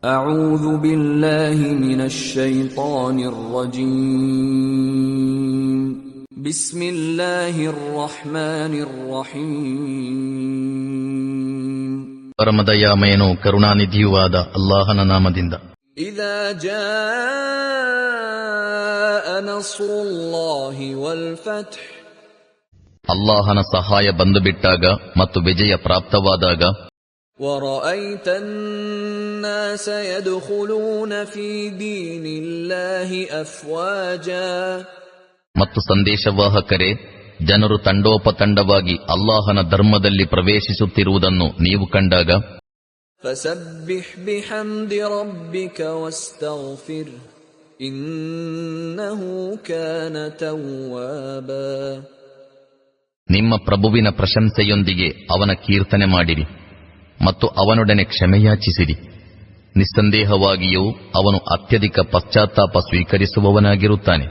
أعوذ بالله من الشيطان الرجيم بسم الله الرحمن الرحيم ಪರಮದಯಾಮಯನೂ ಕರುಣಾನಿಧಿಯೂ ಆದ ಅಲ್ಲಾಹನ ನಾಮದಿಂದ. إذا جاء نصر الله والفتح ಅಲ್ಲಾಹನ ಸಹಾಯ ಬಂದುಬಿಟ್ಟಾಗ ಮತ್ತು ವಿಜಯ ಪ್ರಾಪ್ತವಾದಾಗ ورأيت الناس يدخلون في دين الله أفواجا ಮತ್ತು ಸಂದೇಶವಾಹಕರೇ, ಜನರು ತಂಡೋಪತಂಡವಾಗಿ ಅಲ್ಲಾಹನ ಧರ್ಮದಲ್ಲಿ ಪ್ರವೇಶಿಸುತ್ತಿರುವುದನ್ನು ನೀವು ಕಂಡಾಗ فسبح بحمد ربك واستغفر إنه كان توابا ನಿಮ್ಮ ಪ್ರಭುವಿನ ಪ್ರಶಂಸೆಯೊಂದಿಗೆ ಅವನ ಕೀರ್ತನೆ ಮಾಡಿರಿ ಮತ್ತು ಅವನೊಡನೆ ಕ್ಷಮೆಯಾಚಿಸಿರಿ. ನಿಸ್ಸಂದೇಹವಾಗಿಯೂ ಅವನು ಅತ್ಯಧಿಕ ಪಶ್ಚಾತ್ತಾಪ ಸ್ವೀಕರಿಸುವವನಾಗಿರುತ್ತಾನೆ.